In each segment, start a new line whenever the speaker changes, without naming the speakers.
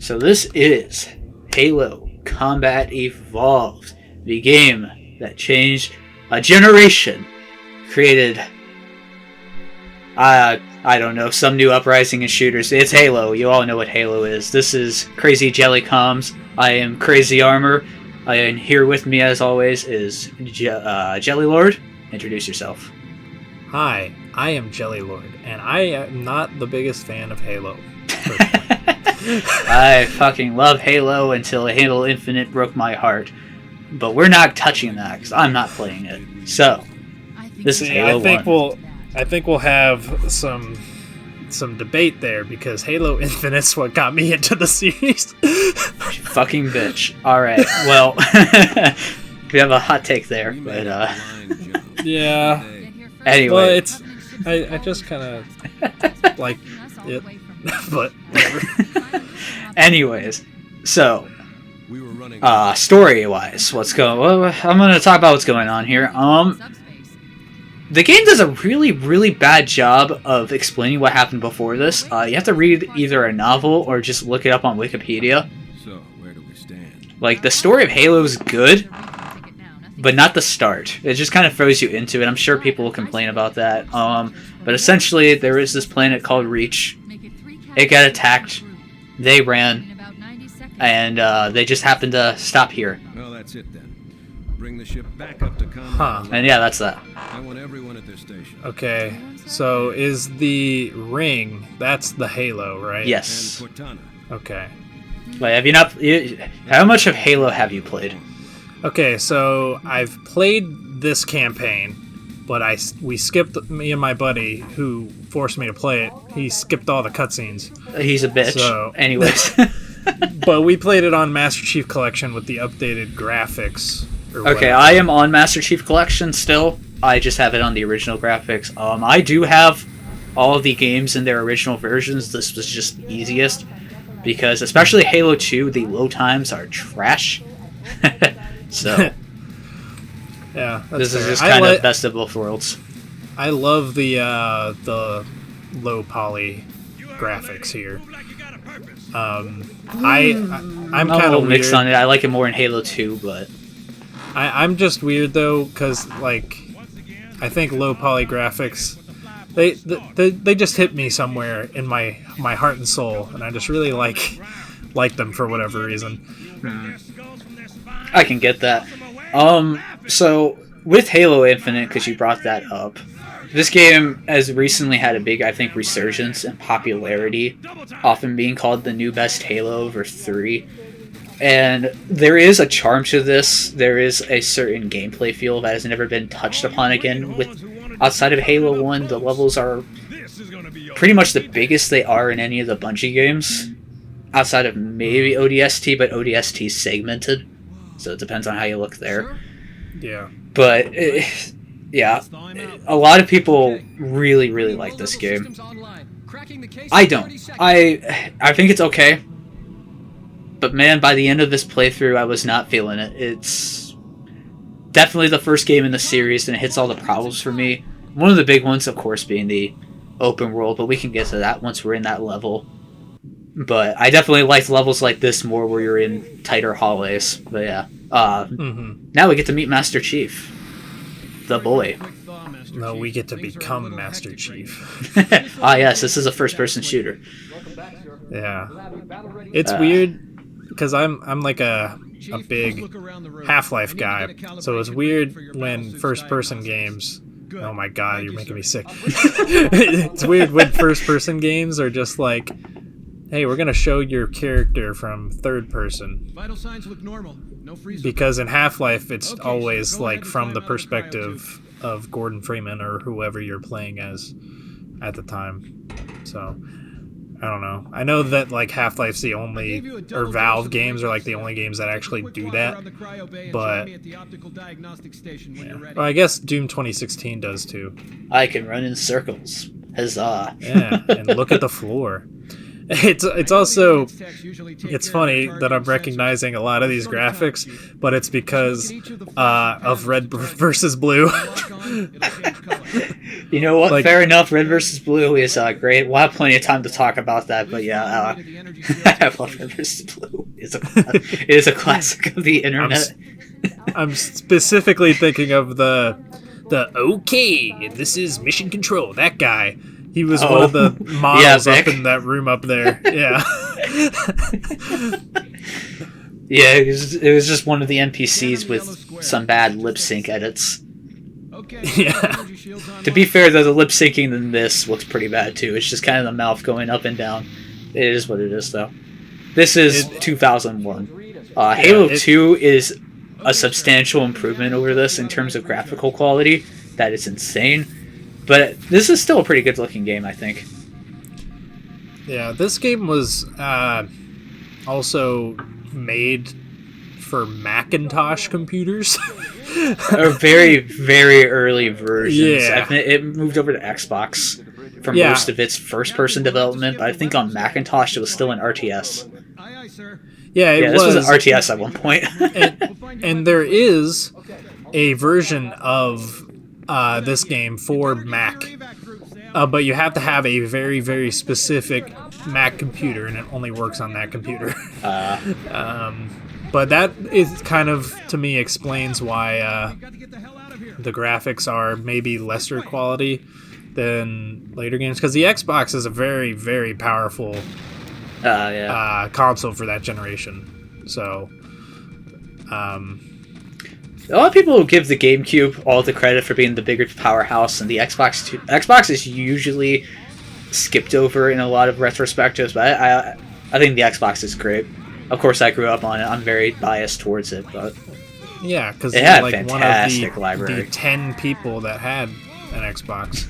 So this is Halo Combat Evolved, the game that changed a generation, created, I don't know, some new uprising in shooters. It's Halo. You all know what Halo is. This is Crazy Jelly Comms. I am Crazy Armor. And here with me, as always, is Jelly Lord. Introduce yourself.
Hi, I am Jelly Lord, and I am not the biggest fan of Halo.
I fucking love Halo until Halo Infinite broke my heart. But we're not touching that, because I'm not playing it. So, this is Halo 1.
I think we'll have some debate there, because Halo Infinite's what got me into the series.
Fucking bitch. Alright, well, we have a hot take there, but
yeah.
Anyway.
Well, I just kind of like it, but whatever.
Anyways, so, story-wise, I'm gonna talk about what's going on here. The game does a really, really bad job of explaining what happened before this. You have to read either a novel or just look it up on Wikipedia.
So, where do we stand?
Like, the story of Halo is good, but not the start. It just kind of throws you into it. I'm sure people will complain about that. But essentially, there is this planet called Reach. It got attacked. They ran. And they just happened to stop here.
Well, that's it then. Bring the ship back up to combat.
Huh.
And yeah, that's that.
I want everyone at their station.
Okay, so is the ring, that's the Halo, right?
Yes.
And Cortana.
Okay.
Wait, have you not... how much of Halo have you played?
Okay, so I've played this campaign, but we skipped, me and my buddy, who forced me to play it, he skipped all the cutscenes.
He's a bitch.
So-
Anyways.
But we played it on Master Chief Collection with the updated graphics.
Okay, I am on Master Chief Collection still. I just have it on the original graphics. I do have all of the games in their original versions. This was just the easiest. Because, especially Halo 2, the load times are trash. So,
yeah,
this is
fair.
just kind of best of both worlds.
I love the low poly graphics here. I'm
I'm
kind of
mixed on it. I like it more in Halo 2, but
I'm just weird though, because like I think low poly graphics they just hit me somewhere in my heart and soul, and I just really like them for whatever reason.
I can get that. So with Halo Infinite, because you brought that up, this game has recently had a big, I think, resurgence in popularity, often being called the new best Halo over 3. And there is a charm to this. There is a certain gameplay feel that has never been touched upon again. With outside of Halo 1, the levels are pretty much the biggest they are in any of the Bungie games. Outside of maybe ODST, but ODST is segmented. So it depends on how you look there.
Yeah.
But, yeah, a lot of people really, really like this game. I don't. I think it's okay. But man, by the end of this playthrough, I was not feeling it. It's definitely the first game in the series, and it hits all the problems for me. One of the big ones, of course, being the open world, but we can get to that once we're in that level. But I definitely liked levels like this more where you're in tighter hallways. But yeah. Now we get to meet Master Chief. The boy.
No, we get to become Master Chief.
Yes, this is a first-person shooter.
Yeah. It's weird, because I'm like a big Half-Life guy, so it's weird when first-person games... Oh my god, you're making me sick. It's weird when first-person games are just like, hey, we're going to show your character from third person.
Vital signs look normal. No freeze.
Because in Half-Life, it's always like from the perspective of Gordon Freeman or whoever you're playing as at the time. So, I don't know. I know that like Half-Life's the only, or Valve games are like the only games that actually do that. But, yeah. Well, I guess Doom 2016 does too.
I can run in circles. Huzzah.
Yeah, and look at the floor. It's also, it's funny that I'm recognizing a lot of these graphics, but it's because of Red versus Blue.
You know what?
Like-
Fair enough. Red versus Blue is great. We'll have plenty of time to talk about that. But yeah, I love Red versus Blue. It is a classic of the internet.
I'm specifically thinking of the okay, this is Mission Control. That guy. He was one of the models up in that room up there. Yeah.
Yeah, it was just one of the NPCs with some bad lip sync edits.
Yeah.
To be fair, though, the lip syncing in this looks pretty bad too. It's just kind of the mouth going up and down. It is what it is, though. This is 2001. Halo 2 is a substantial improvement over this in terms of graphical quality. That is insane. But this is still a pretty good looking game, I think.
Yeah, this game was also made for Macintosh computers.
Or very, very early versions.
Yeah.
I think it moved over to Xbox for most of its first-person development, but I think on Macintosh it was still an RTS.
Yeah,
This was an RTS at one point.
and there is a version of this game for Mac, but you have to have a very, very specific Mac computer, and it only works on that computer. But that is kind of, to me, explains why the graphics are maybe lesser quality than later games, because the Xbox is a very, very powerful console for that generation. So,
a lot of people give the GameCube all the credit for being the bigger powerhouse, and the Xbox is usually skipped over in a lot of retrospectives, but I think the Xbox is great. Of course, I grew up on it. I'm very biased towards it, but
yeah, because
it had
like
fantastic
one of
library.
the 10 people that had an Xbox.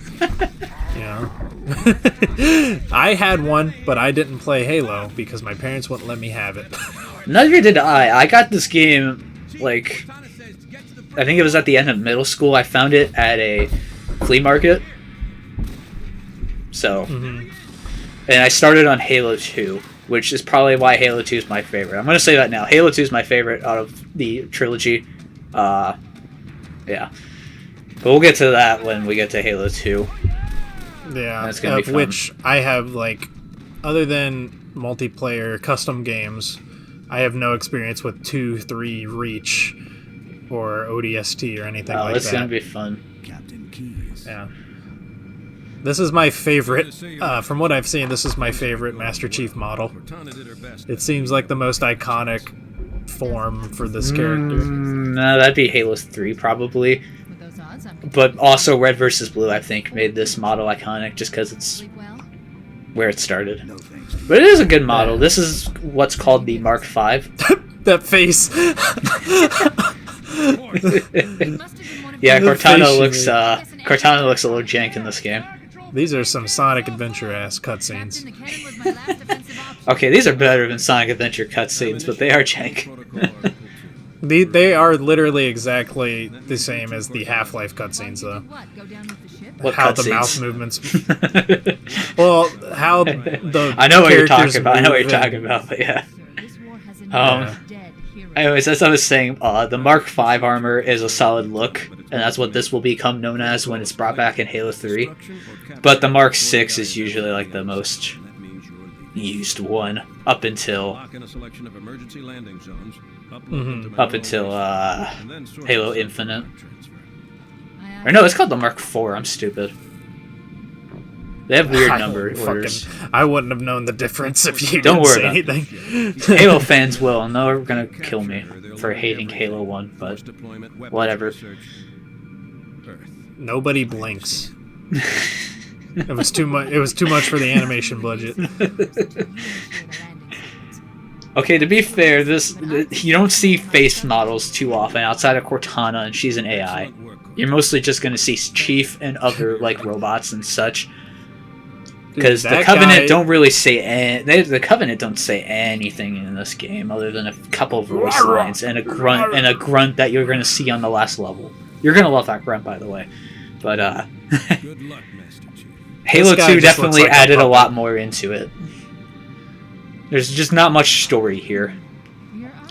You know, I had one, but I didn't play Halo because my parents wouldn't let me have it.
Neither did I. I got this game, like, I think it was at the end of middle school. I found it at a flea market. So, and I started on Halo 2, which is probably why Halo 2 is my favorite. I'm going to say that now. Halo 2 is my favorite out of the trilogy. Yeah. But we'll get to that when we get to Halo 2.
Yeah,
That's gonna be fun.
Which I have, like, other than multiplayer custom games, I have no experience with 2, 3, Reach, or ODST or anything like that.
It's going to be fun.
Yeah. This is my favorite, from what I've seen, this is my favorite Master Chief model. It seems like the most iconic form for this character.
No, that'd be Halo 3 probably. But also Red vs. Blue, I think, made this model iconic just because it's where it started. But it is a good model. This is what's called the Mark V.
That face.
Yeah,
The
Cortana looks a little jank in this game.
These are some Sonic Adventure ass cutscenes.
Okay, these are better than Sonic Adventure cutscenes, but they are jank.
They are literally exactly the same as the Half-Life cutscenes, though.
What
How
cutscenes?
the mouse movements. Well, how the
I know what you're
characters
talking about. I know what
move
you're
and-
talking about, but yeah. Anyways, as I was saying, the Mark V armor is a solid look, and that's what this will become known as when it's brought back in Halo 3. But the Mark VI is usually like the most used one up until Halo Infinite. Or no, it's called the Mark IV. I'm stupid. They have weird number orders.
I wouldn't have known the difference if you
Don't
didn't
worry
say
about it.
anything.
Halo fans will, and they're gonna kill me for hating Halo 1, but whatever.
Nobody blinks. It was too much. It was too much for the animation budget.
Okay, to be fair, you don't see face models too often outside of Cortana, and she's an AI. You're mostly just gonna see Chief and other like robots and such. Because the
That
Covenant
guy-
don't really say the Covenant don't say anything in this game other than a couple of voice lines and a grunt that you're gonna see on the last level. You're gonna love that grunt, by the way. But
Good luck, Master Chief.
Halo
This guy
2
just
definitely
looks like a
added a
puppet.
lot more into it. There's just not much story here.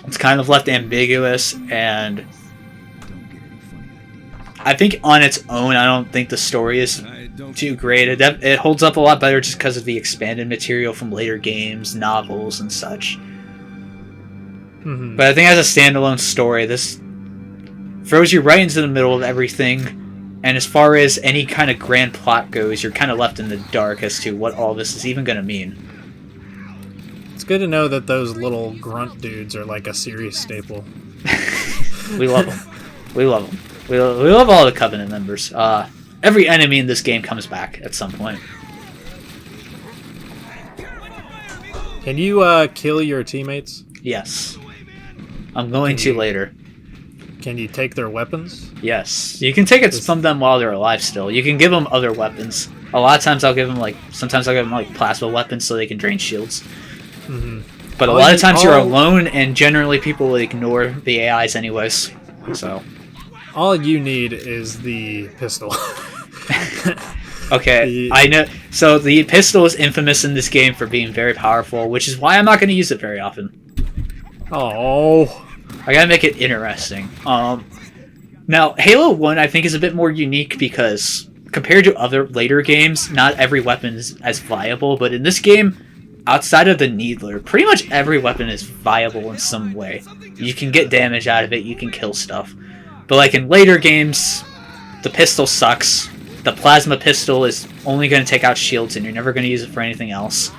It's kind of left ambiguous, and I think on its own, I don't think the story is too great. It holds up a lot better just because of the expanded material from later games, novels, and such.
Mm-hmm.
But I think as a standalone story, this throws you right into the middle of everything. And as far as any kind of grand plot goes, you're kind of left in the dark as to what all this is even going to mean.
It's good to know that those little grunt dudes are like a series staple.
We love them. We love them. We love all the Covenant members. Every enemy in this game comes back at some point.
Can you kill your teammates?
Yes. I'm going to later.
Can you take their weapons?
Yes. You can take it from them while they're alive still. You can give them other weapons. A lot of times sometimes I'll give them plasma weapons so they can drain shields.
Mm-hmm.
But a lot of times you're alone, and generally people will ignore the AIs anyways. So
all you need is the pistol.
Okay, I know. So the pistol is infamous in this game for being very powerful, which is why I'm not going to use it very often.
Oh.
I gotta make it interesting. Now, Halo 1 I think is a bit more unique because compared to other later games, not every weapon is as viable, but in this game, outside of the Needler, pretty much every weapon is viable in some way. You can get damage out of it, you can kill stuff. But like in later games, the pistol sucks. The plasma pistol is only going to take out shields and you're never going to use it for anything else.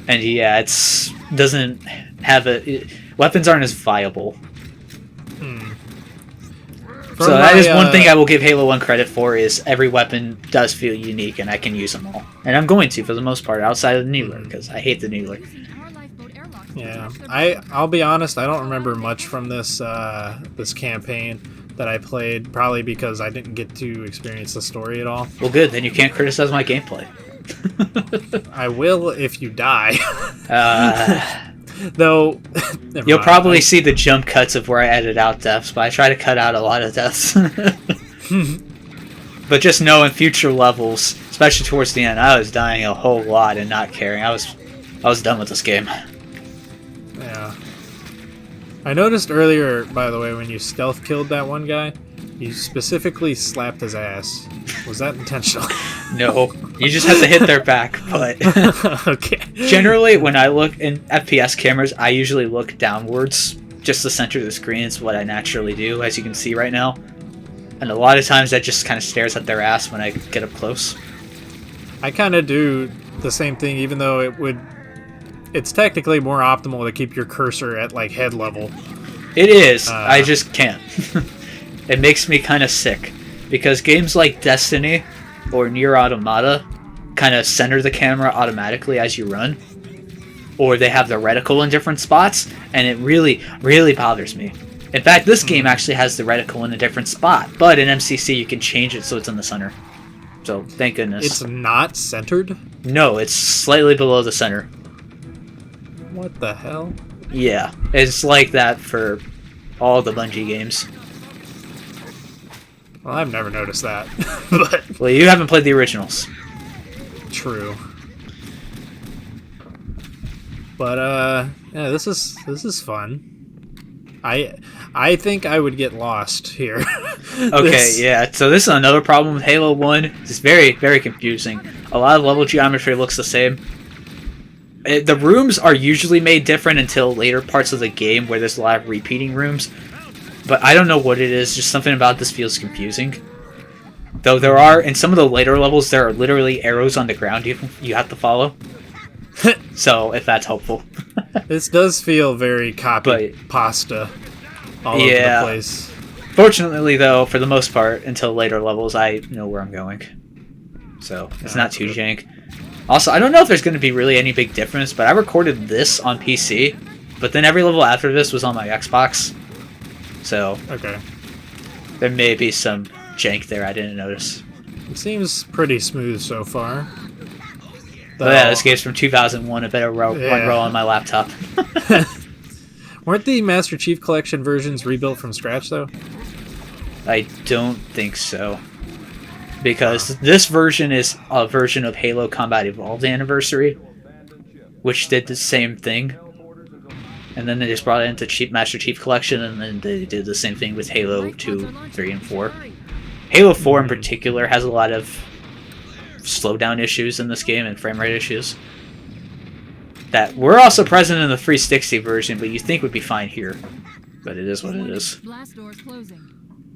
And yeah, doesn't have weapons aren't as viable. So that is one thing I will give Halo 1 credit for, is every weapon does feel unique and I can use them all. And I'm going to for the most part, outside of the Needler, because I hate the Needler.
Yeah, I'll be honest, I don't remember much from this this campaign that I played, probably because I didn't get to experience the story at all.
Well good, then you can't criticize my gameplay.
I will if you die. Though
you'll probably see the jump cuts of where I edit out deaths, but I try to cut out a lot of deaths. But just know in future levels, especially towards the end, I was dying a whole lot and not caring. I was done with this game.
Yeah. I noticed earlier, by the way, when you stealth killed that one guy, you specifically slapped his ass. Was that intentional?
No, you just have to hit their back, but...
Okay.
Generally, when I look in FPS cameras, I usually look downwards, just to center the screen. It's what I naturally do, as you can see right now. And a lot of times that just kind of stares at their ass when I get up close.
I kind of do the same thing, even though it's technically more optimal to keep your cursor at, like, head level.
It is. I just can't. It makes me kind of sick. Because games like Destiny or Nier Automata kind of center the camera automatically as you run. Or they have the reticle in different spots, and it really, really bothers me. In fact, this game actually has the reticle in a different spot, but in MCC you can change it so it's in the center. So, thank goodness.
It's not centered?
No, it's slightly below the center.
What the hell?
Yeah, it's like that for all the Bungie games.
Well, I've never noticed that. But
well, you haven't played the originals.
True. But yeah, this is fun. I think I would get lost here.
Okay, yeah. So this is another problem with Halo 1. It's very, very confusing. A lot of level geometry looks the same. The rooms are usually made different until later parts of the game where there's a lot of repeating rooms. But I don't know what it is, just something about this feels confusing. Though there are, in some of the later levels, there are literally arrows on the ground you have to follow. So, if that's helpful.
This does feel very pasta all over the place.
Fortunately, though, for the most part, until later levels, I know where I'm going. So, it's not too jank. Also, I don't know if there's going to be really any big difference, but I recorded this on PC, but then every level after this was on my Xbox. So,
okay,
there may be some jank there I didn't notice.
It seems pretty smooth so far.
But yeah, this game's from 2001. I better run on my laptop.
Weren't the Master Chief Collection versions rebuilt from scratch, though?
I don't think so. Because this version is a version of Halo Combat Evolved Anniversary, which did the same thing. And then they just brought it into Master Chief Collection, and then they did the same thing with Halo 2, 3, and 4. Halo 4 in particular has a lot of slowdown issues in this game and frame rate issues that were also present in the 360 version, but you think would be fine here. But it is what it is.
Blast doors closing.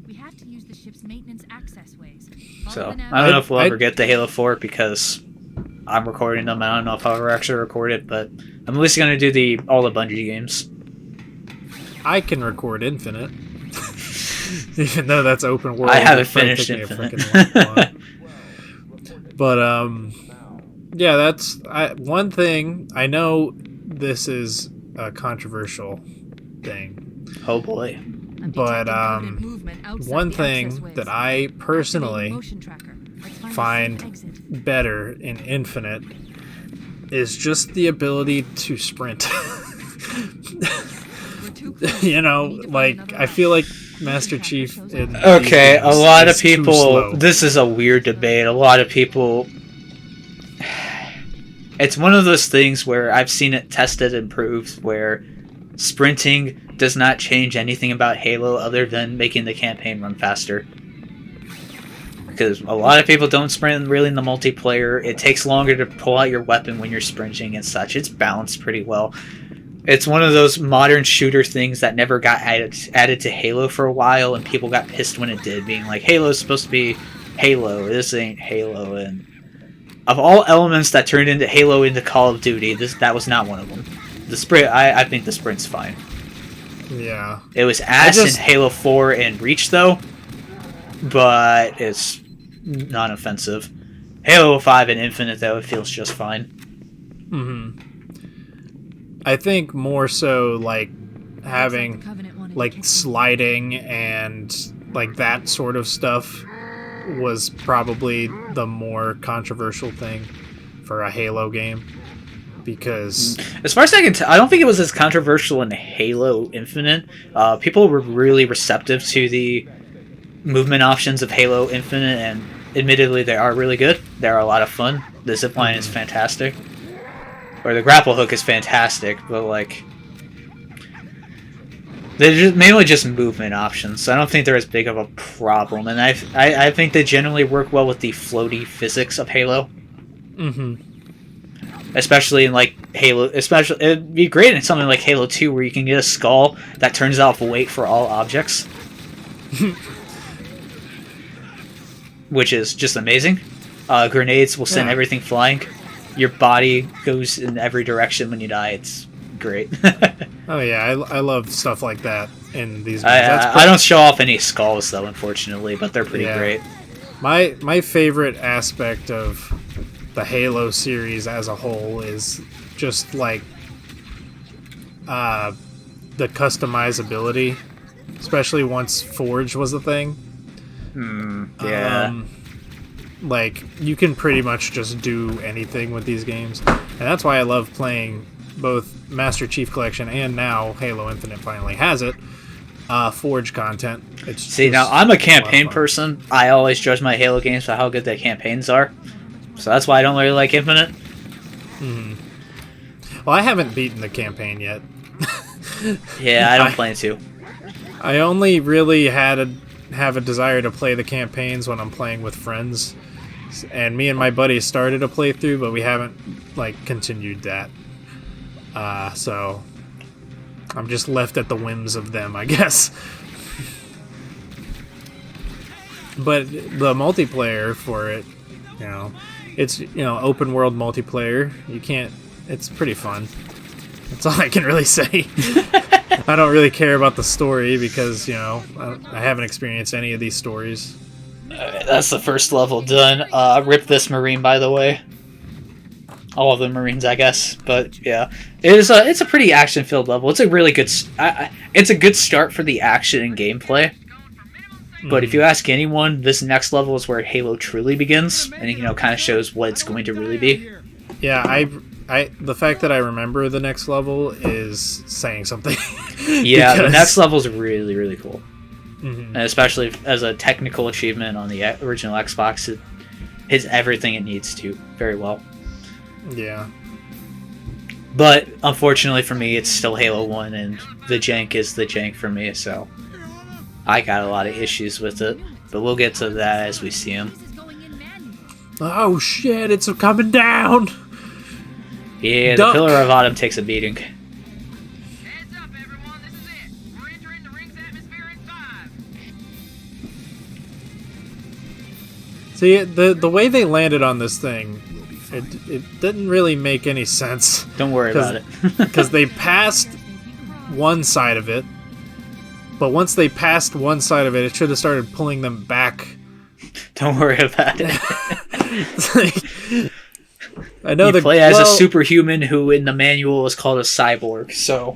We have to use the ship's maintenance access ways.
So I don't know if we'll ever get the Halo 4 because I'm recording them. I don't know if I'll ever actually record it, but I'm at least going to do all the Bungie games.
I can record Infinite. Even though that's open world.
I haven't finished Infinite.
But yeah, that's one thing. I know this is a controversial thing.
Oh boy.
But one thing that I personally find better in Infinite is just the ability to sprint. You know, like, I feel like Master Chief in
okay, a lot of
too
people,
slow.
this is a weird debate. A lot of people, it's one of those things where I've seen it tested and proved where sprinting does not change anything about Halo other than making the campaign run faster. Because a lot of people don't sprint really in the multiplayer. It takes longer to pull out your weapon when you're sprinting and such. It's balanced pretty well. It's one of those modern shooter things that never got added to Halo for a while, and people got pissed when it did, being like, Halo's supposed to be Halo, this ain't Halo. And of all elements that turned into Halo into Call of Duty, that was not one of them. The sprint, I think the sprint's fine.
Yeah.
It was ass in Halo 4 and Reach, though, but it's non-offensive. Halo 5 and Infinite, though, it feels just fine.
Mm-hmm. I think more so, like, having, like, sliding and, like, that sort of stuff was probably the more controversial thing for a Halo game. Because
as far as I can tell, I don't think it was as controversial in Halo Infinite. People were really receptive to the movement options of Halo Infinite, and admittedly, they are really good. They're a lot of fun. The zipline is fantastic. Or the grapple hook is fantastic, but, like, they're mainly just movement options, so I don't think they're as big of a problem. And I think they generally work well with the floaty physics of Halo.
Mm-hmm.
Especially in, like, Halo... it'd be great in something like Halo 2 where you can get a skull that turns off weight for all objects. Which is just amazing. Grenades will send everything flying. Your body goes in every direction when you die. It's great.
Oh yeah, I love stuff like that in these games.
I don't show off any skulls, though, unfortunately, but they're pretty great.
My favorite aspect of the Halo series as a whole is just, like, the customizability, especially once Forge was a thing.
Yeah.
Like, you can pretty much just do anything with these games, and that's why I love playing both Master Chief Collection and now Halo Infinite finally has it. Forge content.
See, now I'm a campaign person. I always judge my Halo games by how good their campaigns are, so that's why I don't really like Infinite.
Mm-hmm. Well, I haven't beaten the campaign yet.
Yeah, I don't plan to.
I only really have a desire to play the campaigns when I'm playing with friends, and me and my buddy started a playthrough, but we haven't, like, continued that. So I'm just left at the whims of them, I guess. But the multiplayer for it, you know, it's, you know, open world multiplayer. It's pretty fun. That's all I can really say. I don't really care about the story because, you know, I haven't experienced any of these stories.
That's the first level done. Rip this Marine, by the way. All of the Marines, I guess. But yeah, it's a pretty action-filled level. It's a really good. It's a good start for the action and gameplay. But if you ask anyone, this next level is where Halo truly begins, and, you know, kind of shows what it's going to really be.
Yeah, the fact that I remember the next level is saying something.
Yeah, the next level is really, really cool.
Mm-hmm.
And especially as a technical achievement on the original Xbox, it hits everything it needs to very well.
Yeah.
But unfortunately for me, it's still Halo 1, and the jank is the jank for me, so I got a lot of issues with it. But we'll get to that as we see them.
Oh shit! It's coming down.
Yeah,
Duck.
the Pillar of Autumn takes a beating.
Heads up, everyone. This is it. We're entering the ring's atmosphere in 5.
See, the way they landed on this thing, it didn't really make any sense.
Don't worry about it.
Because they passed one side of it, but once they passed one side of it, it should have started pulling them back.
Don't worry about it.
It's like, I know
You play as a superhuman who in the manual is called a cyborg, so...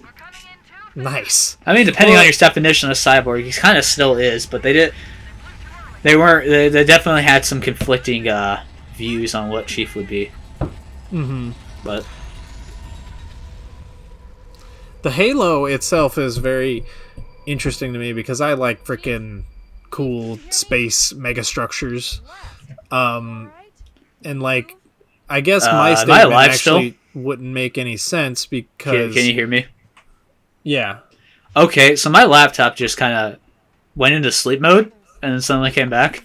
We're coming in too.
Nice.
I mean, depending
Well-
on your definition of cyborg, he kind of still is, but they definitely had some conflicting views on what Chief would be.
Mm-hmm.
But
The Halo itself is very interesting to me because I like freaking cool space megastructures. And like, I guess my
am I
statement
alive
actually wouldn't make any sense because
can you hear me?
yeah.
Okay, so my laptop just kind of went into sleep mode and then suddenly came back.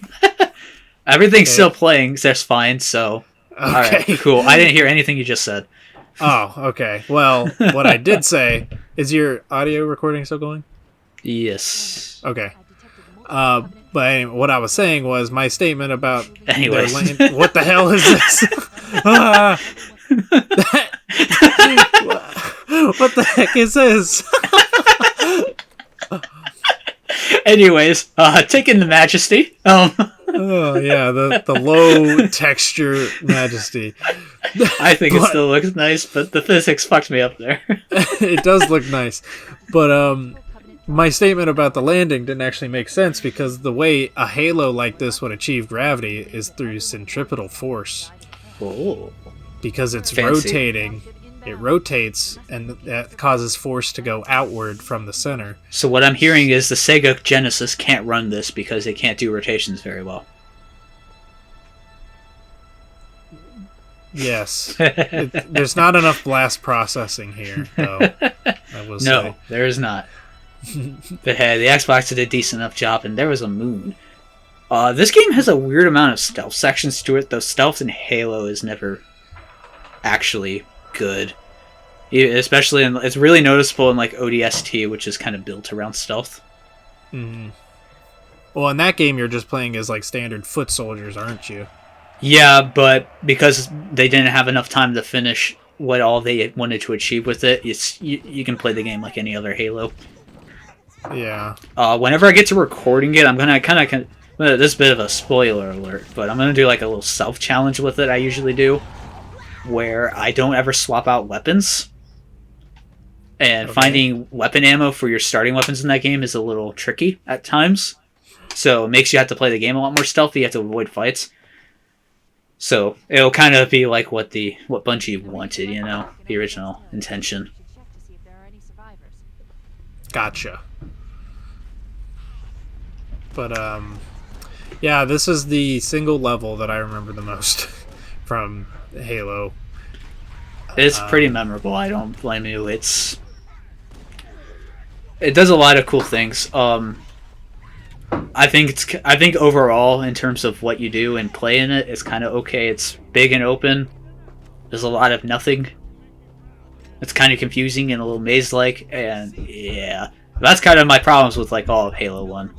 Everything's
Okay.
still playing, so that's fine, so... Alright,
Okay.
cool. I didn't hear anything you just said.
Oh, okay. Well, what I did say is your audio recording still going?
Yes.
Okay. But anyway, what I was saying was my statement about their
Anyways.
what the hell is this? Ah. What the heck is this?
Anyways, taking the Majesty.
Oh yeah, the low texture majesty.
I think it
But-
still looks nice, but the physics fucked me up there.
It does look nice, but my statement about the landing didn't actually make sense because the way a halo like this would achieve gravity is through centripetal force.
Oh.
Because it's
Fancy.
rotating. It rotates, and that causes force to go outward from the center.
So what I'm hearing is the Sega Genesis can't run this because it can't do rotations very well.
Yes. There's not enough blast processing here, though. I will say.
No, there is not. But hey, the Xbox did a decent enough job, and there was a moon. This game has a weird amount of stealth sections to it, though stealth in Halo is never actually good. Especially it's really noticeable in like ODST, which is kind of built around stealth.
Mhm. Well, in that game, you're just playing as like standard foot soldiers, aren't you?
Yeah, but because they didn't have enough time to finish what all they wanted to achieve with it, you can play the game like any other Halo.
Yeah.
Whenever I get to recording it, I'm gonna kind of this is a bit of a spoiler alert, but I'm gonna do like a little self challenge with it. I usually do, where I don't ever swap out weapons, and
Okay.
finding weapon ammo for your starting weapons in that game is a little tricky at times. So it makes you have to play the game a lot more stealthy. You have to avoid fights. So it'll kind of be like what Bungie wanted, you know, the original intention.
Gotcha. But yeah, this is the single level that I remember the most from Halo.
It's pretty memorable. I don't blame you. It does a lot of cool things. I think overall, in terms of what you do and play in it, it's kind of okay. It's big and open. There's a lot of nothing. It's kind of confusing and a little maze-like, and yeah, that's kind of my problems with like all of Halo 1.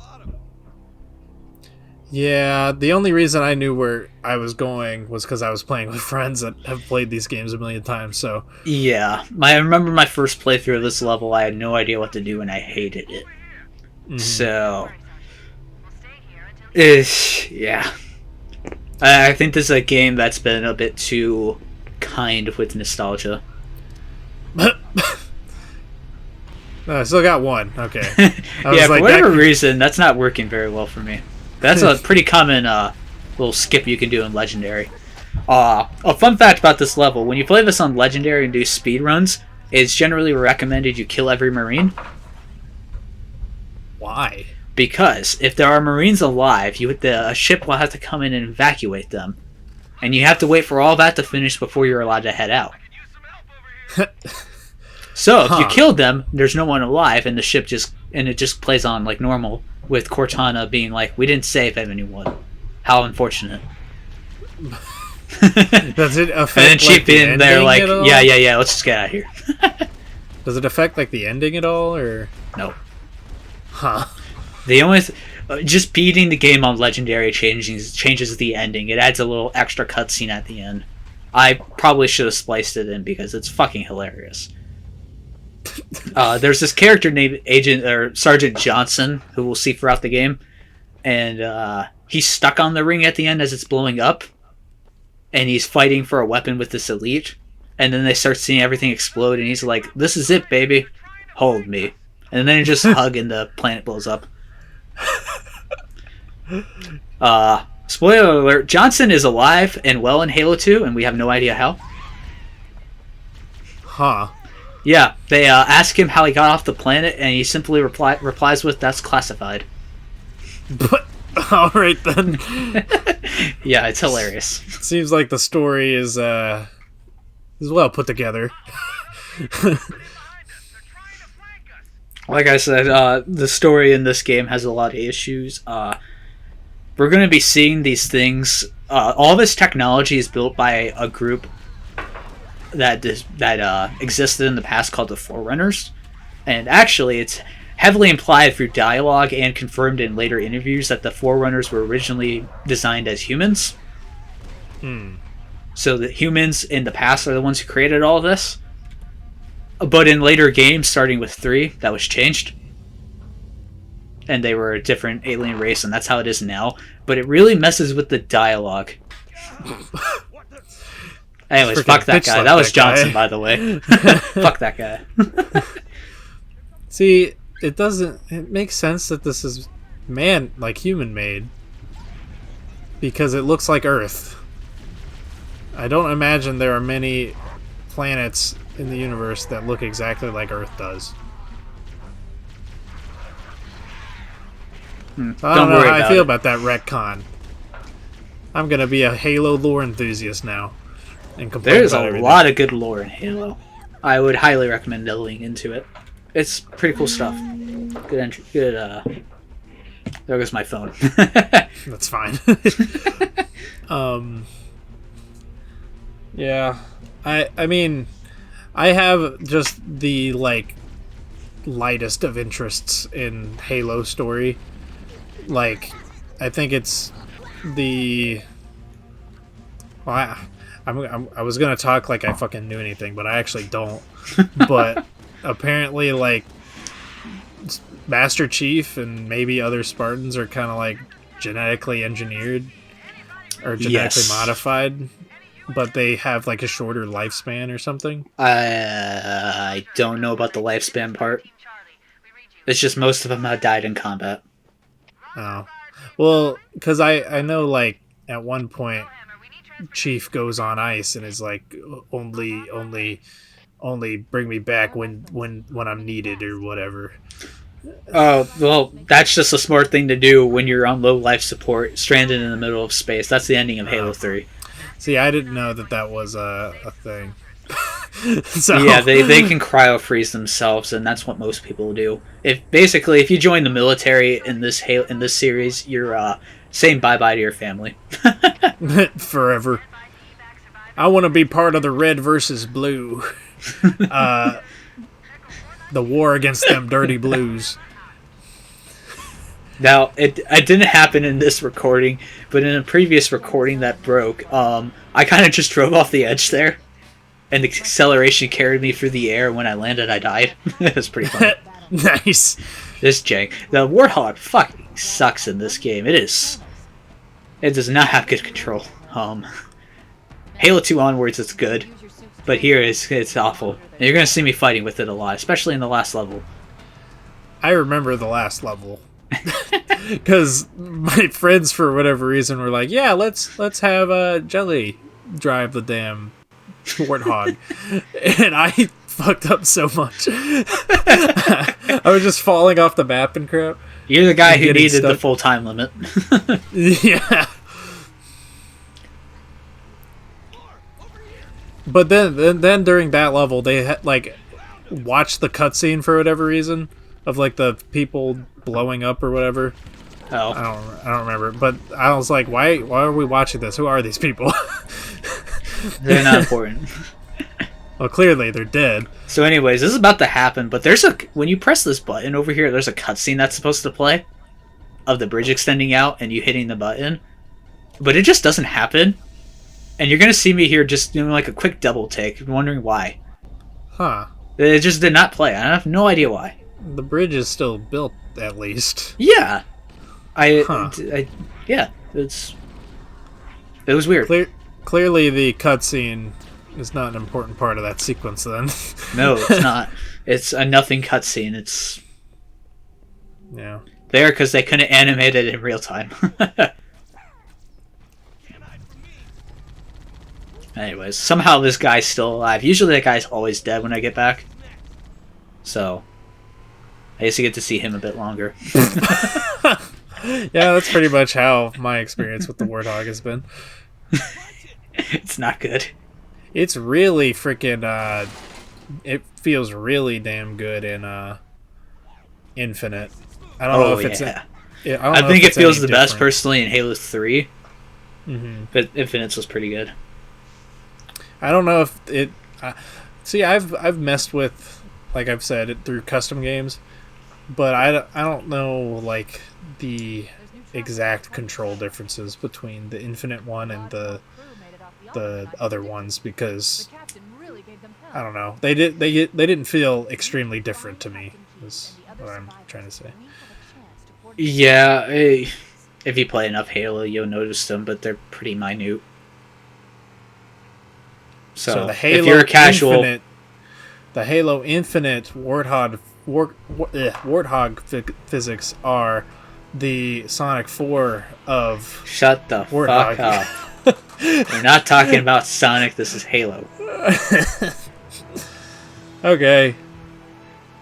Yeah, the only reason I knew where I was going was because I was playing with friends that have played these games a million times. So
Yeah, I remember my first playthrough of this level. I had no idea what to do, and I hated it. So, yeah, I think this is a game that's been a bit too kind with nostalgia.
I still got one. Okay. I was
Yeah, for
like,
whatever
that-
reason, that's not working very well for me. That's a pretty common little skip you can do in Legendary. A fun fact about this level, when you play this on Legendary and do speed runs, it's generally recommended you kill every Marine.
Why?
Because if there are Marines alive, a ship will have to come in and evacuate them. And you have to wait for all that to finish before you're allowed to head out. So if you
Huh.
killed them, there's no one alive, and the ship just plays on like normal, with Cortana being like, "We didn't save anyone. How unfortunate."
Does it affect
And then
like,
cheap
the
in there
ending
like,
at all?
yeah, let's just get out of here.
Does it affect like the ending at all, or
No.
huh?
The only just beating the game on legendary changes the ending. It adds a little extra cutscene at the end. I probably should have spliced it in because it's fucking hilarious. There's this character named Agent or Sergeant Johnson who we'll see throughout the game, and he's stuck on the ring at the end as it's blowing up, and he's fighting for a weapon with this elite, and then they start seeing everything explode, and he's like, "This is it, baby, hold me," and then they just hug, and the planet blows up. Spoiler alert: Johnson is alive and well in Halo 2, and we have no idea how.
Huh?
Yeah, they ask him how he got off the planet, and he simply replies with, "That's classified."
But all right then.
Yeah, it's hilarious.
Seems like the story is well put together.
Like I said, the story in this game has a lot of issues. We're going to be seeing these things. All this technology is built by a group that existed in the past called the Forerunners, and actually, it's heavily implied through dialogue and confirmed in later interviews that the Forerunners were originally designed as humans. So the humans in the past are the ones who created all this. But in later games, starting with 3, that was changed. And they were a different alien race, and that's how it is now. But it really messes with the dialogue. Anyways, fuck that guy. That was Johnson, by the way. Fuck that guy.
See, it makes sense that this is human made. Because it looks like Earth. I don't imagine there are many planets in the universe that look exactly like Earth does. I don't know how I feel about that retcon. I'm gonna be a Halo lore enthusiast now. And complain
There's
about
a
everything.
lot of good lore in Halo. I would highly recommend delving into it. It's pretty cool stuff. Good. There goes my phone.
That's fine. Yeah. I mean, I have just the lightest of interests in Halo story. I think it's the. Well, I was gonna talk like I fucking knew anything, but I actually don't. But apparently, Master Chief and maybe other Spartans are kind of genetically engineered or genetically modified, but they have a shorter lifespan or something.
I don't know about the lifespan part. It's just most of them have died in combat.
Oh, well, because I know at one point Chief goes on ice and is only bring me back when I'm needed or whatever.
Oh, well, that's just a smart thing to do when you're on low life support, stranded in the middle of space. That's the ending of Halo 3.
See, I didn't know that was a thing. So
Yeah, they can cryo freeze themselves, and that's what most people do. If you join the military in this series, you're saying bye bye to your family.
forever. I want to be part of the red versus blue. The war against them dirty blues.
Now, it didn't happen in this recording, but in a previous recording that broke, I kind of just drove off the edge there, and the acceleration carried me through the air. When I landed, I died. It was pretty fun.
Nice.
This jank. The Warthog fucking sucks in this game. It does not have good control. Halo 2 onwards, it's good, but here it's awful. And you're gonna see me fighting with it a lot, especially in the last level.
I remember the last level. Because my friends, for whatever reason, were like, "Yeah, let's have Jelly drive the damn Warthog," and I fucked up so much. I was just falling off the map and crap.
You're the guy who needed
stuck.
the full time limit.
Yeah. But then during that level, they watched the cutscene for whatever reason of the people blowing up or whatever,
Oh,
I don't remember. But I was like, why are we watching this? Who are these people?
they're not important.
Well, clearly they're dead.
So anyways, this is about to happen, but when you press this button over here, there's a cutscene that's supposed to play of the bridge extending out and you hitting the button. But it just doesn't happen. And you're going to see me here just doing like a quick double take, wondering why.
Huh.
It just did not play. I have no idea why.
The bridge is still built, at least.
Yeah.
Huh.
Yeah, it was weird.
Clearly the cutscene is not an important part of that sequence then.
No, it's not. It's a nothing cutscene. It's
Yeah.
there because they couldn't animate it in real time. Anyways, somehow this guy's still alive. Usually that guy's always dead when I get back. So, I used to get to see him a bit longer.
Yeah, that's pretty much how my experience with the Warthog has been.
It's not good.
It's really freaking, it feels really damn good in, Infinite. I don't know if it's...
yeah.
I
I think it feels
any
the best
different.
personally in Halo 3,
Mm-hmm.
but Infinite's was pretty good.
I don't know if it... see, I've messed with, like I've said, it through custom games, but I don't know, like, the exact control differences between the Infinite one and the other ones, because I don't know, they didn't feel extremely different to me, is what I'm trying to say.
Yeah, if you play enough Halo, you'll notice them, but they're pretty minute. So
the Halo
if you're a casual,
Infinite, the Halo Infinite Warthog physics are the Sonic 4 of
shut the
Warthog.
fuck up. We're not talking about Sonic. This is Halo.
Okay.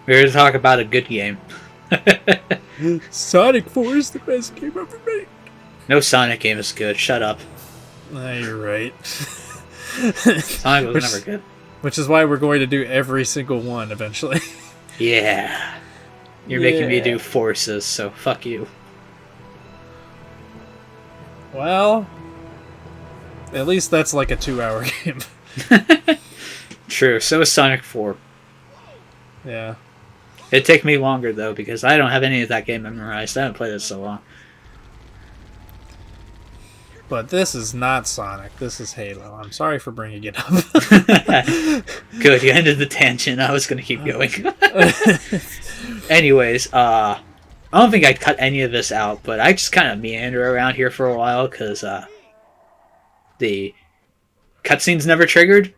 We're here to talk about a good game.
Sonic 4 is the best game ever made.
No Sonic game is good. Shut up.
You're right.
Sonic was never good.
Which is why we're going to do every single one eventually.
Yeah. You're making me do Forces, so fuck you.
Well, at least that's like a 2-hour game.
True, so is Sonic 4.
Yeah.
It'd take me longer, though, because I don't have any of that game memorized. I haven't played it so long.
But this is not Sonic. This is Halo. I'm sorry for bringing it up.
Good, you ended the tangent. I was going to keep going. Anyways, I don't think I cut any of this out, but I just kind of meander around here for a while, because the cutscenes never triggered,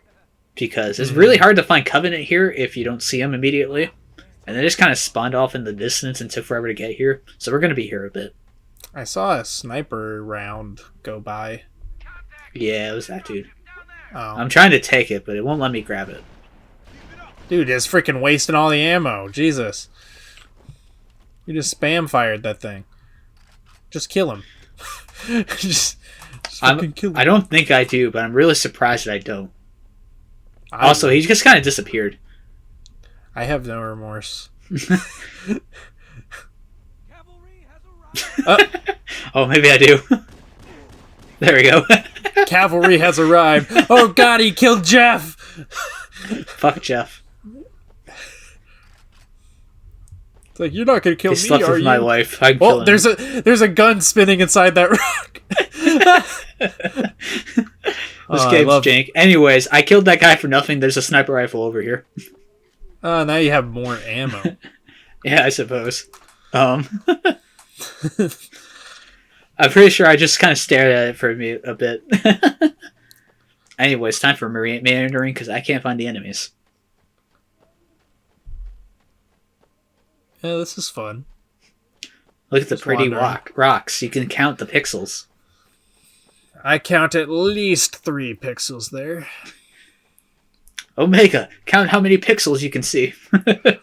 because it's really hard to find Covenant here if you don't see them immediately. And they just kind of spawned off in the distance and took forever to get here. So we're going to be here a bit.
I saw a sniper round go by.
Yeah, it was that dude.
Oh.
I'm trying to take it, but it won't let me grab it.
Dude, it's freaking wasting all the ammo. Jesus. You just spam fired that thing. Just kill him. just fucking kill him.
I don't think I do, but I'm really surprised that I don't. Also, he just kind of disappeared.
I have no remorse.
Oh, maybe I do. There we go.
Cavalry has arrived. Oh god, he killed Jeff!
Fuck Jeff.
It's like, you're not gonna kill
He
me,
slept
are
with
you?
my wife. I'm killing him.
there's a gun spinning inside that rock.
This game's jank. Anyways, I killed that guy for nothing. There's a sniper rifle over here.
Oh, now you have more ammo.
Yeah, I suppose. I'm pretty sure I just kind of stared at it for a bit. Anyways, time for meandering because I can't find the enemies.
Yeah, this is fun.
Look at the
Just
pretty
wandering.
rocks. You can count the pixels.
I count at least 3 pixels there.
Omega, count how many pixels you can see.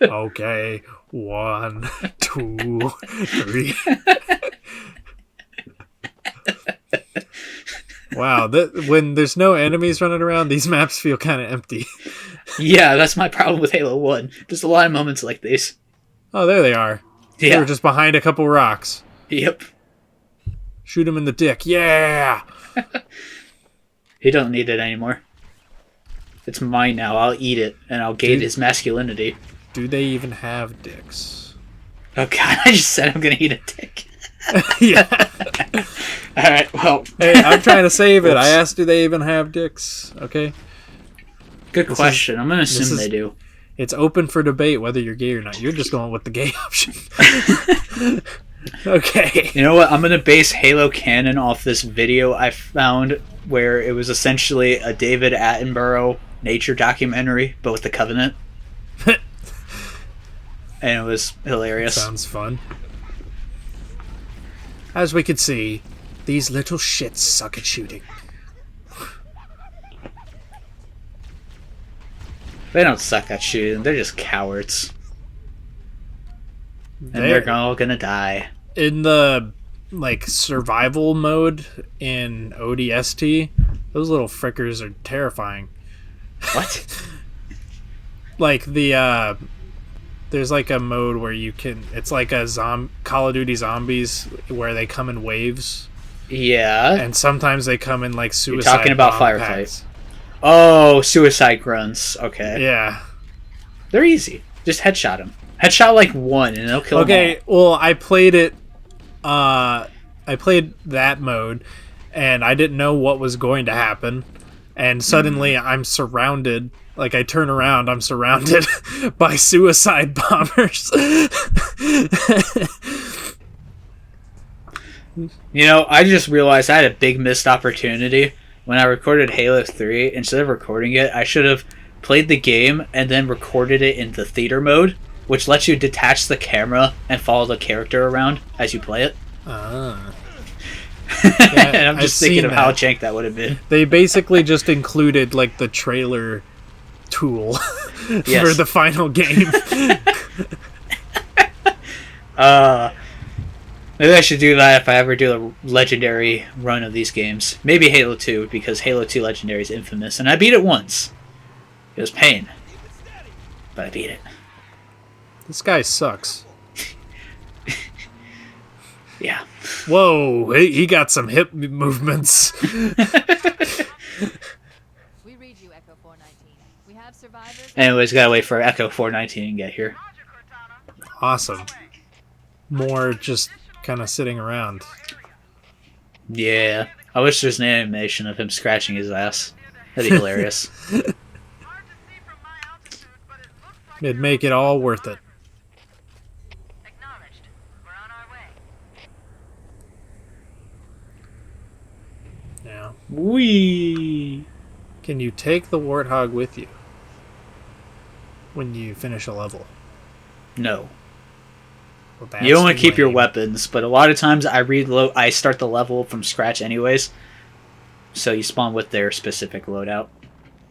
Okay. 1, 2, 3. Wow, when there's no enemies running around, these maps feel kind of empty.
Yeah, that's my problem with Halo 1. There's a lot of moments like these.
Oh, there they are. They
Yeah.
were just behind a couple rocks.
Yep.
Shoot him in the dick. Yeah.
He don't need it anymore. It's mine now. I'll eat it, and I'll gain his masculinity.
Do they even have dicks?
Oh god, I just said I'm gonna eat a dick.
Yeah.
Alright, well.
Hey, I'm trying to save it. I asked, do they even have dicks? Okay.
Good question. I'm gonna assume
is-
they do.
It's open for debate whether you're gay or not. You're just going with the gay option. Okay.
You know what? I'm gonna base Halo canon off this video I found where it was essentially a David Attenborough nature documentary, but with the Covenant. And it was hilarious.
Sounds fun. As we can see, these little shits suck at shooting.
They don't suck at shooting. They're just cowards. And they're all gonna die.
In the like survival mode in ODST, those little frickers are terrifying.
What?
Like the there's like a mode where you can, it's like a Call of Duty Zombies where they come in waves,
Yeah.
and sometimes they come in like suicide.
talking about
bomb
Firefight.
packs.
Oh, suicide grunts. Okay.
Yeah.
They're easy. Just headshot them. Headshot like one and they'll kill them
Okay, well, I played it. I played that mode, and I didn't know what was going to happen. And suddenly, I'm surrounded. Like, I turn around, I'm surrounded by suicide bombers.
You know, I just realized I had a big missed opportunity. When I recorded Halo 3, instead of recording it, I should have played the game and then recorded it in the theater mode, which lets you detach the camera and follow the character around as you play it.
Ah.
And I'm just
I've
thinking
seen
of how
that.
jank that would have been.
They basically just included, like, the trailer tool
Yes.
for the final game.
Maybe I should do that if I ever do a legendary run of these games. Maybe Halo 2, because Halo 2 Legendary is infamous, and I beat it once. It was pain. But I beat it.
This guy sucks.
Yeah.
Whoa, he got some hip movements.
We read you, Echo 419. We have survivors.
Anyways, gotta wait for Echo 419 to get here.
Awesome. More just kind of sitting around.
Yeah. I wish there's an animation of him scratching his ass. That'd be hilarious.
It'd make it all worth it.
Acknowledged. We're on our way.
Yeah.
Whee!
Can you take the warthog with you when you finish a level?
No.
Well, that's
You only keep your
lame.
weapons, but a lot of times I start the level from scratch anyways. So you spawn with their specific loadout.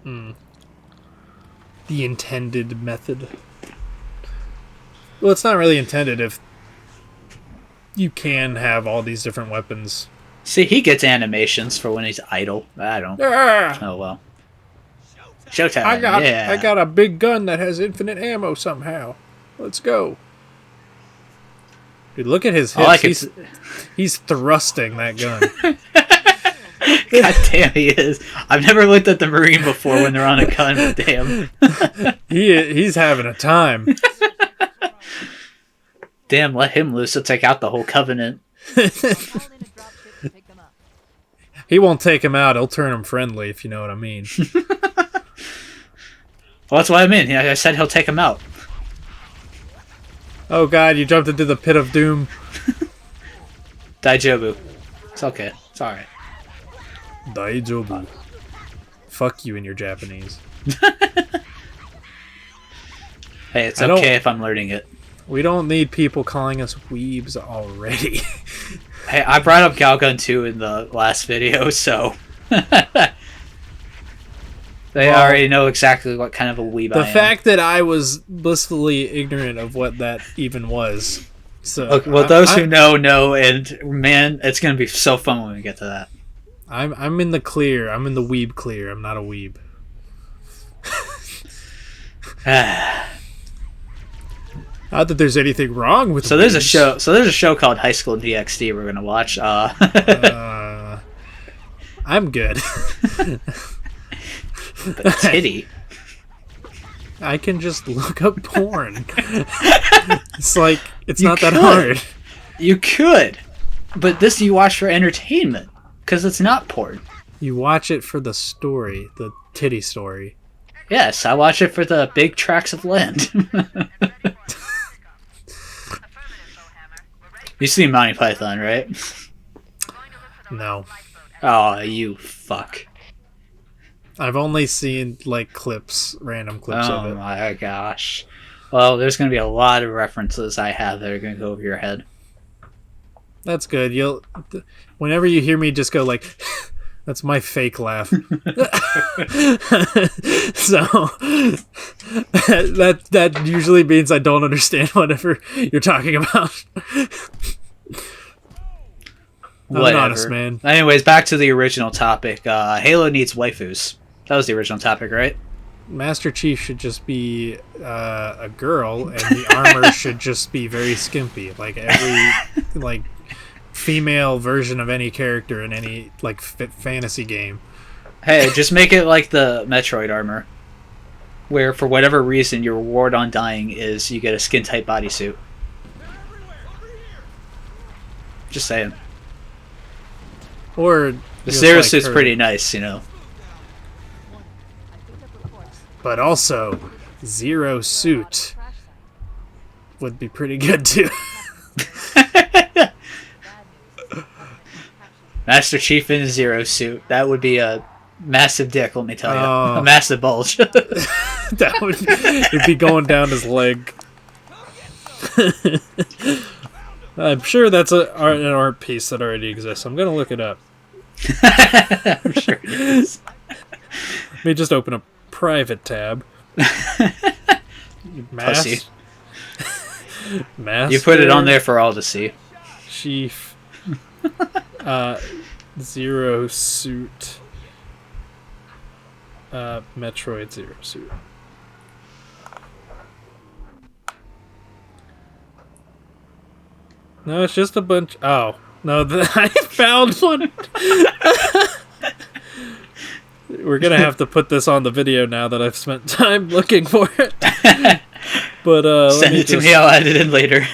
The intended method. Well, it's not really intended if you can have all these different weapons.
See, he gets animations for when he's idle. I don't.
Ah,
Oh well. Showtime.
I got a big gun that has infinite ammo somehow. Let's go. Dude, look at his
All I
hips.
can
He's thrusting that gun.
God damn, he is. I've never looked at the Marine before when they're on a gun, but damn.
He's having a time.
Damn, let him loose. He'll take out the whole Covenant.
Call in a dropship to pick them up.
He won't take him out. He'll turn him friendly, if you know what I mean.
Well, that's what I mean. I said he'll take him out.
Oh god, you jumped into the pit of doom.
Daijobu. It's okay. It's alright.
Daijobu. Fuck you and your Japanese.
Hey, it's
I don't-
okay if I'm learning it.
We don't need people calling us weebs already.
Hey, I brought up Galgun 2 in the last video, so... They
Well,
already know exactly what kind of a weeb I
The
am.
fact that I was blissfully ignorant of what that even was. So
Okay, well, those who know, and man, it's gonna be so fun when we get to that.
I'm in the clear. I'm in the weeb clear. I'm not a weeb. Not that there's anything wrong with.
So there's a
wings.
show. So there's a show called High School DxD we're gonna watch.
I'm good.
But titty.
I can just look up porn. It's like it's
You
not that
could.
hard.
You could, but this you watch for entertainment because it's not porn.
You watch it for the story, the titty story.
Yes, I watch it for the big tracts of land. You see Monty Python, right?
No,
Oh, you fuck.
I've only seen like clips, random clips of
Oh
it.
my gosh. Well, there's going to be a lot of references I have that are going to go over your head.
That's good. Whenever you hear me just go like, that's my fake laugh. So that usually means I don't understand whatever you're talking about. I'm an honest man.
Anyways, back to the original topic. Halo needs waifus. That was the original topic, right?
Master Chief should just be a girl, and the armor should just be very skimpy, like every like female version of any character in any like fantasy game.
Hey, just make it like the Metroid armor, where for whatever reason your reward on dying is you get a skin tight bodysuit. Just saying.
Or
The
just
Zero
like
suit's
her.
pretty nice, you know.
But also, Zero Suit would be pretty good too.
Master Chief in a Zero suit. That would be a massive dick, let me tell you.
Oh.
A massive bulge.
That would it'd be going down his leg. I'm sure that's an art piece that already exists. I'm gonna look it up.
I'm sure it is.
Let me just open a private tab.
Pussy.
Master
You put it on there for all to see.
Chief. Zero Suit. Metroid Zero Suit. No, it's just a bunch. Oh no, I found one. We're gonna have to put this on the video now that I've spent time looking for it. But
Send it to me, I'll add it in later.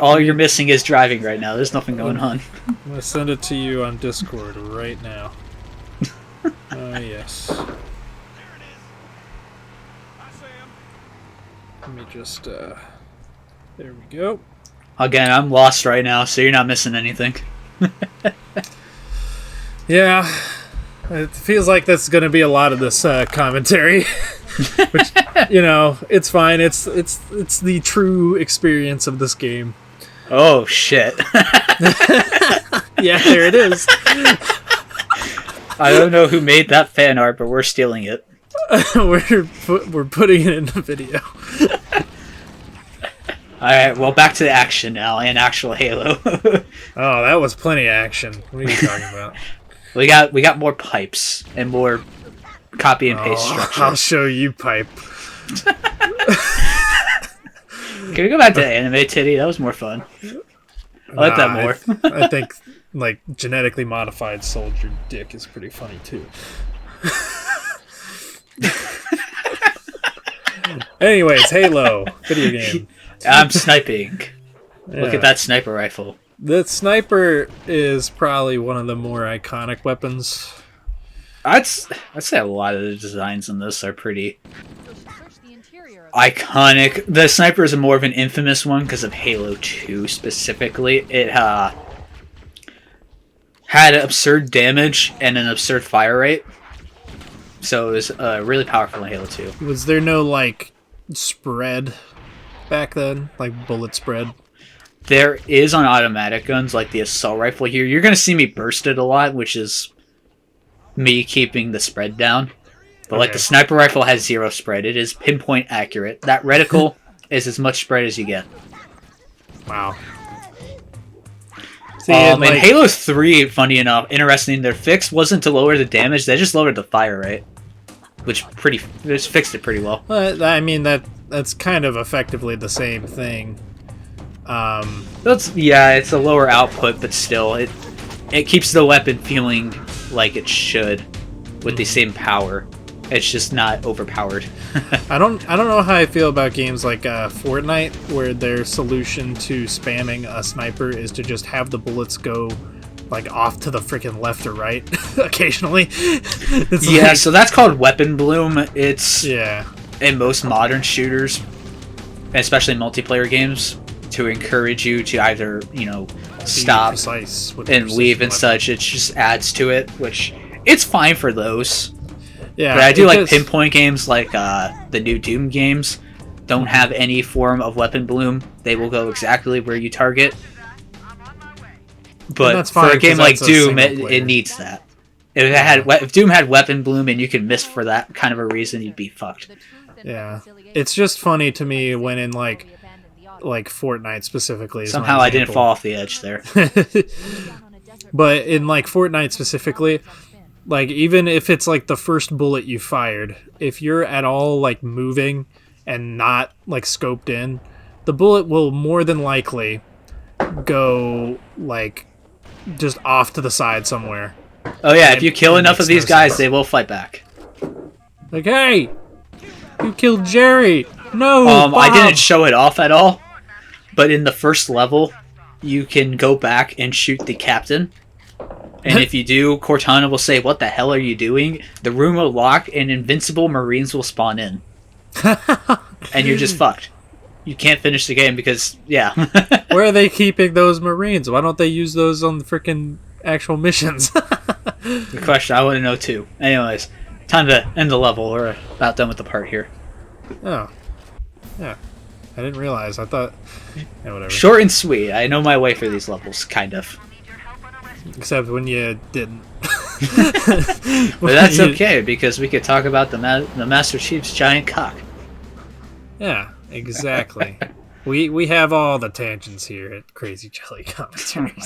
All you're missing is driving right now. There's nothing going on.
I'm gonna send it to you on Discord right now. Yes. Let me just there we go.
Again, I'm lost right now, so you're not missing anything.
Yeah. It feels like that's going to be a lot of this commentary, which it's fine. It's the true experience of this game.
Oh shit!
Yeah, there it is.
I don't know who made that fan art, but we're stealing it.
We're putting it in the video.
All right, well, back to the action now and actual Halo.
Oh, that was plenty of action. What are you talking about?
we got more pipes and more copy and paste structure.
I'll show you pipe.
Can we go back to anime titty? That was more fun. I like that more.
I think like genetically modified soldier dick is pretty funny too. Anyways, Halo video game.
I'm sniping. Look
Yeah.
at that sniper rifle.
The sniper is probably one of the more iconic weapons.
I'd say a lot of the designs in this are pretty
So search the interior of
iconic. The sniper is more of an infamous one because of Halo 2 specifically. It had absurd damage and an absurd fire rate. So it was really powerful in Halo 2.
Was there no like spread back then, like bullet spread?
There is on automatic guns like the assault rifle here. You're going to see me burst it a lot, which is me keeping the spread down. But like
Okay.
the sniper rifle has zero spread. It is pinpoint accurate. That reticle is as much spread as you get.
Wow. See,
In
like,
Halo 3, funny enough, interesting, their fix wasn't to lower the damage, they just lowered the fire rate. Which fixed it pretty well.
I mean that that's kind of effectively the same thing.
It's a lower output, but still, it keeps the weapon feeling like it should, with the same power. It's just not overpowered.
I don't know how I feel about games like Fortnite, where their solution to spamming a sniper is to just have the bullets go like off to the freaking left or right occasionally.
Yeah, so that's called weapon bloom. It's
yeah.
in most modern shooters, especially multiplayer games, to encourage you to either, stop
precise with
and
precision
leave and
weapon.
such. It just adds to it, which it's fine for those.
Yeah,
But I do
it
like
just-
pinpoint games like the new Doom games. Don't have any form of weapon bloom. They will go exactly where you target. But
that's
for
fine,
a
'cause
game like
that's a
Doom,
single player.
it needs that. If Doom had weapon bloom and you could miss for that kind of a reason, you'd be fucked.
Yeah, it's just funny to me when in like Fortnite specifically. is my
Somehow I didn't
example.
fall off the edge there.
But in like Fortnite specifically, like even if it's like the first bullet you fired, if you're at all like moving and not like scoped in, the bullet will more than likely go like just off to the side somewhere.
Oh yeah, if you kill
It
enough of
makes
these
no
guys,
sense.
they will fight back.
Like, hey, you killed Jerry. No,
I
Bob.
didn't show it off at all, but in the first level, you can go back and shoot the captain. And if you do, Cortana will say, "What the hell are you doing?" The room will lock, and invincible Marines will spawn in, and you're just fucked. You can't finish the game because, yeah.
Where are they keeping those Marines? Why don't they use those on the freaking actual missions?
Good question. I want to know too. Anyways, time to end the level. We're about done with the part here.
Oh, yeah. I didn't realize. I thought, yeah, whatever.
Short and sweet. I know my way for these levels, kind of.
Except when you didn't.
But that's okay because we could talk about the Master Chief's giant cock.
Yeah, exactly. We have all the tangents here at Crazy Jelly Commentaries.